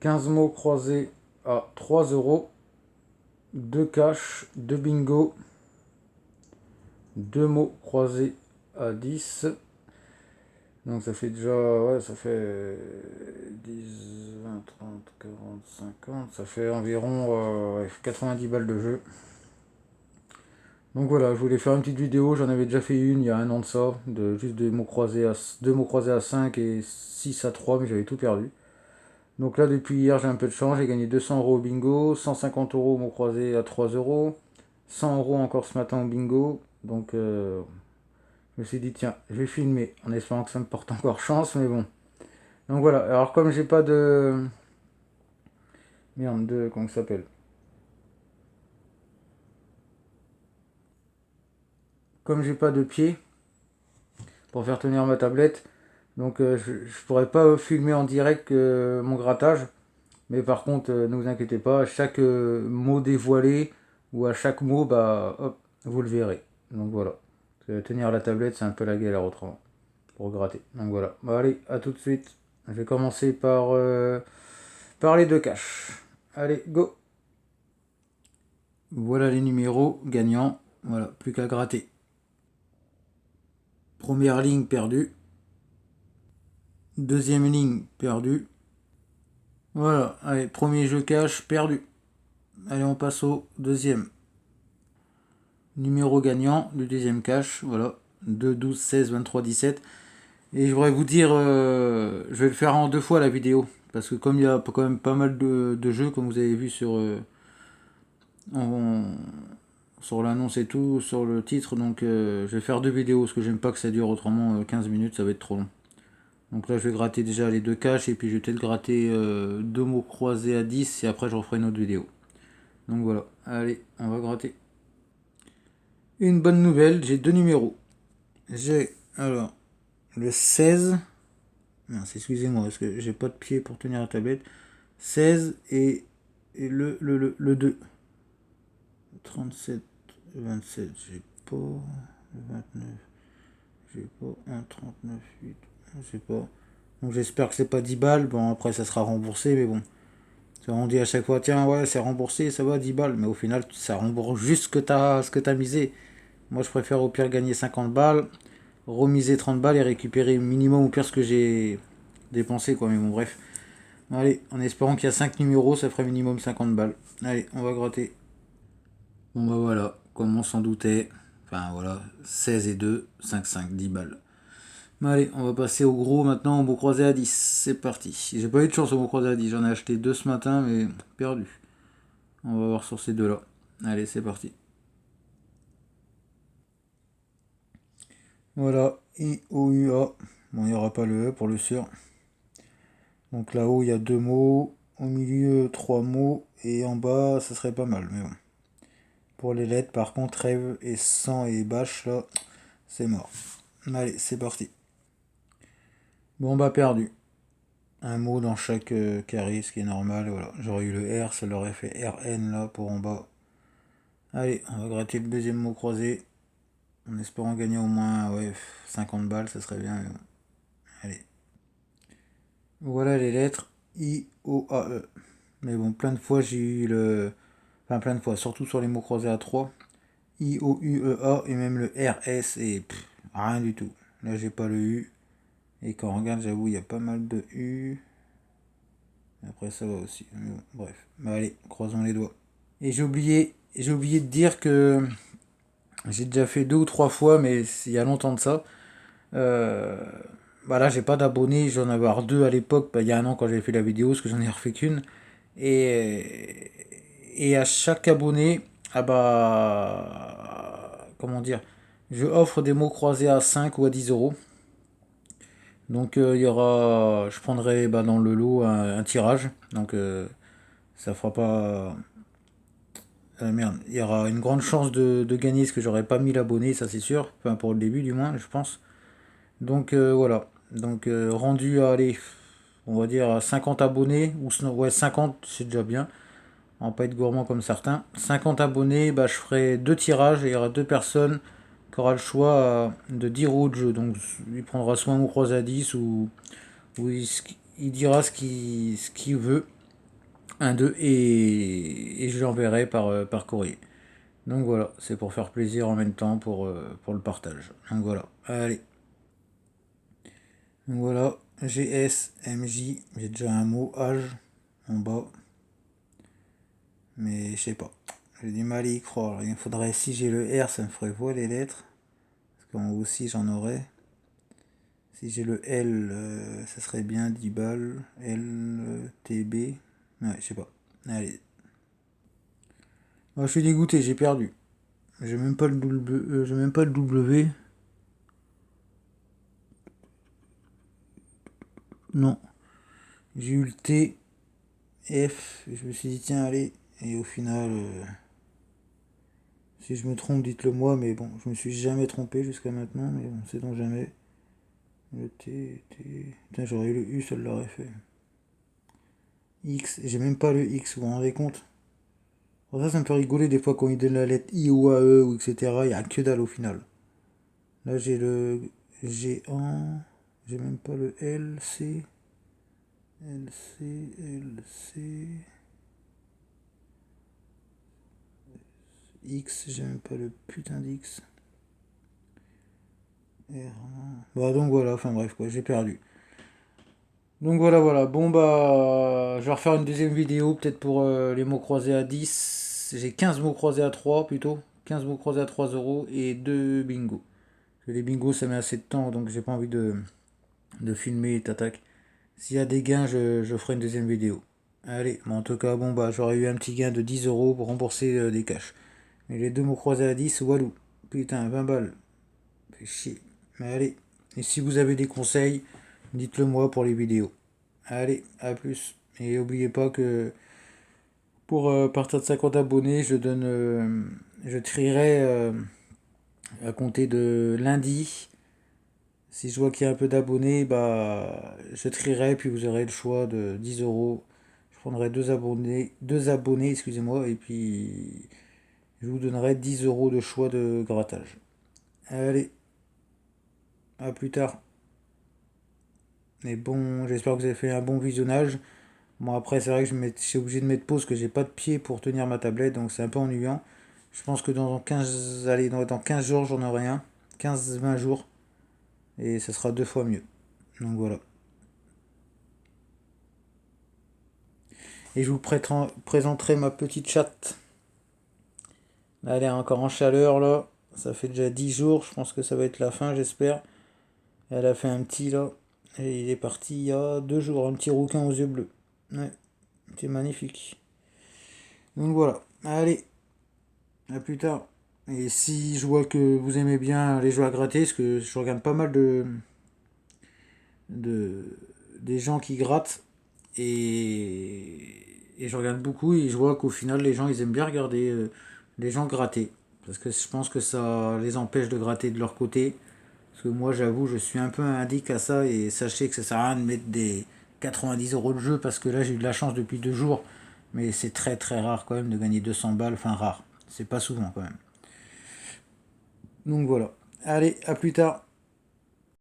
15 mots croisés à 3 euros. 2 cash, 2 bingo. 2 mots croisés à 10. Donc ça fait déjà, ouais, ça fait 10, 20, 30, 40, 50, ça fait environ ouais, 90 balles de jeu. Donc voilà, je voulais faire une petite vidéo, j'en avais déjà fait une il y a un an de ça, de juste deux mots croisés à 5 et 6 à 3, mais j'avais tout perdu. Donc là, depuis hier, j'ai un peu de chance, j'ai gagné 200 euros au bingo, 150 euros au mot croisé à 3 euros, 100 euros encore ce matin au bingo. Donc je me suis dit, tiens, je vais filmer en espérant que ça me porte encore chance, mais bon. Donc voilà, alors comme j'ai pas de... Merde, de... Comment ça s'appelle? Comme j'ai pas de pied pour faire tenir ma tablette, donc je pourrais pas filmer en direct mon grattage. Mais par contre, ne vous inquiétez pas, à chaque mot dévoilé ou à chaque mot, bah hop, vous le verrez. Donc voilà. Tenir la tablette, c'est un peu la galère autrement. Pour gratter. Donc voilà. Bon, allez, à tout de suite. Je vais commencer par les deux caches. Allez, go. Voilà les numéros gagnants. Voilà, plus qu'à gratter. Première ligne perdue. Deuxième ligne perdue. Voilà, allez, premier jeu cache perdu. Allez, on passe au deuxième. Numéro gagnant du deuxième cache. Voilà, 2, 12, 16, 23, 17. Et je voudrais vous dire, je vais le faire en deux fois la vidéo. Parce que comme il y a quand même pas mal de jeux, comme vous avez vu en- sur l'annonce et tout, sur le titre, donc je vais faire deux vidéos, parce que j'aime pas que ça dure autrement 15 minutes, ça va être trop long. Donc là je vais gratter déjà les deux caches, et puis je vais peut-être gratter deux mots croisés à 10, et après je referai une autre vidéo. Donc voilà, allez, on va gratter. Une bonne nouvelle, j'ai deux numéros. J'ai alors le 16, mince, excusez-moi, parce que j'ai pas de pied pour tenir la tablette. 16 et le 2. 37, 27, j'ai pas. 29, j'ai pas. 1, 39, 8, je sais pas. Donc j'espère que c'est pas 10 balles. Bon, après ça sera remboursé, mais bon. On dit à chaque fois, tiens, ouais, c'est remboursé, ça va, 10 balles. Mais au final, ça rembourse juste ce que t'as misé. Moi, je préfère au pire gagner 50 balles, remiser 30 balles et récupérer minimum au pire ce que j'ai dépensé, quoi. Mais bon, bref. Allez, en espérant qu'il y a 5 numéros, ça ferait minimum 50 balles. Allez, on va gratter. Bon bah voilà, comme on s'en doutait. Enfin voilà, 16 et 2, 5, 5, 10 balles. Mais allez, on va passer au gros maintenant, au mot croisé à 10. C'est parti. J'ai pas eu de chance au mot croisé à 10. J'en ai acheté deux ce matin, mais perdu. On va voir sur ces deux-là. Allez, c'est parti. Voilà, I-O-U-A. Bon, il n'y aura pas le E pour le sûr. Donc là-haut, il y a deux mots. Au milieu, trois mots. Et en bas, ça serait pas mal. Mais bon. Pour les lettres, par contre, rêve et sang et bâche, là, c'est mort. Allez, c'est parti. Bon, bah, perdu. Un mot dans chaque carré, ce qui est normal. Voilà. J'aurais eu le R, ça l'aurait fait RN là pour en bas. Allez, on va gratter le deuxième mot croisé. En espérant gagner au moins ouais, 50 balles, ça serait bien. Allez. Voilà les lettres I, O, A, E. Mais bon, plein de fois j'ai eu le. Enfin, plein de fois, surtout sur les mots croisés à 3. I, O, U, E, A et même le R, S et rien du tout. Là, j'ai pas le U. Et quand on regarde, j'avoue, il y a pas mal de U. Après, ça va aussi. Mais bon, bref. Bah, allez, croisons les doigts. Et j'ai oublié de dire que j'ai déjà fait deux ou trois fois, mais il y a longtemps de ça. Euh, Bah là, j'ai pas d'abonnés, j'en avais avoir deux à l'époque, bah, il y a un an quand j'avais fait la vidéo, parce que j'en ai refait qu'une. Et à chaque abonné, ah bah, comment dire, je offre des mots croisés à 5 ou à 10 euros. Donc il y aura, je prendrai bah, dans le lot un tirage. Donc ça fera pas. Merde, il y aura une grande chance de gagner parce que j'aurais pas 1000 abonnés, ça c'est sûr. Enfin pour le début du moins, je pense. Donc voilà. Donc rendu à aller, on va dire à 50 abonnés, ou sinon, ouais 50 c'est déjà bien. On va pas être gourmand comme certains. 50 abonnés, bah je ferai deux tirages et il y aura deux personnes qui aura le choix de 10 roues de jeu. Donc il prendra soit un mot croisé à 10 ou il dira ce qu'il veut. un 2 et je l'enverrai par courrier. Donc voilà, c'est pour faire plaisir en même temps pour le partage. Donc voilà, allez. Donc voilà, GS, MJ, j'ai déjà un mot, âge, en bas. Mais je sais pas. J'ai du mal à y croire. Il faudrait, si j'ai le R, ça me ferait voir les lettres. Parce qu'en haut aussi, j'en aurais. Si j'ai le L, ça serait bien 10 balles. L, T, B. Ouais, je sais pas. Allez. Moi, je suis dégoûté, j'ai perdu. J'ai même pas le W. J'ai même pas le W. Non. J'ai eu le T, F. Et je me suis dit, tiens, allez. Et au final, si je me trompe, dites-le moi. Mais bon, je me suis jamais trompé jusqu'à maintenant. Mais bon, c'est donc jamais. Le T, T. Putain, j'aurais eu le U, ça l'aurait fait. X, j'ai même pas le X, vous vous rendez compte? Bon, ça me fait rigoler des fois quand il donne la lettre I ou AE ou etc. Il n'y a que dalle au final. Là, j'ai le G1, j'ai même pas le L, C, L, C, L, C, X, j'ai même pas le putain d'X. R1. Bah, donc voilà, enfin bref, quoi, j'ai perdu. Donc voilà, voilà. Bon, bah, je vais refaire une deuxième vidéo, peut-être pour les mots croisés à 10. J'ai 15 mots croisés à 3 plutôt. 15 mots croisés à 3 euros et 2 bingo. Parce que les bingos, ça met assez de temps, donc j'ai pas envie de filmer et t'attaques. S'il y a des gains, je ferai une deuxième vidéo. Allez, mais en tout cas, bon, bah, j'aurais eu un petit gain de 10 euros pour rembourser des cash. Mais les deux mots croisés à 10, walou. Putain, 20 balles. Fait chier. Mais allez. Et si vous avez des conseils, dites-le moi pour les vidéos. Allez, à plus. Et n'oubliez pas que pour partir de 50 abonnés, je trierai à compter de lundi. Si je vois qu'il y a un peu d'abonnés, bah, je trierai, puis vous aurez le choix de 10 euros. Je prendrai deux abonnés, excusez-moi, et puis je vous donnerai 10 euros de choix de grattage. Allez, à plus tard. Mais bon, j'espère que vous avez fait un bon visionnage. Bon, après, c'est vrai que je suis obligé de mettre pause, que j'ai pas de pied pour tenir ma tablette, donc c'est un peu ennuyant. Je pense que dans 15, allez, dans 15 jours, j'en aurai un. 15-20 jours. Et ça sera deux fois mieux. Donc voilà. Et je vous présenterai ma petite chatte. Elle est encore en chaleur là. Ça fait déjà 10 jours. Je pense que ça va être la fin, j'espère. Elle a fait un petit là. Et il est parti il y a 2 jours. Un petit rouquin aux yeux bleus. Ouais, c'est magnifique. Donc voilà. Allez, à plus tard. Et si je vois que vous aimez bien les jeux à gratter, parce que je regarde pas mal de des gens qui grattent et je regarde beaucoup et je vois qu'au final les gens ils aiment bien regarder les gens gratter parce que je pense que ça les empêche de gratter de leur côté parce que moi j'avoue je suis un peu indique à ça et sachez que ça sert à rien de mettre des 90 euros de jeu parce que là j'ai eu de la chance depuis 2 jours mais c'est très très rare quand même de gagner 200 balles, enfin rare, c'est pas souvent quand même. Donc voilà, allez, à plus tard.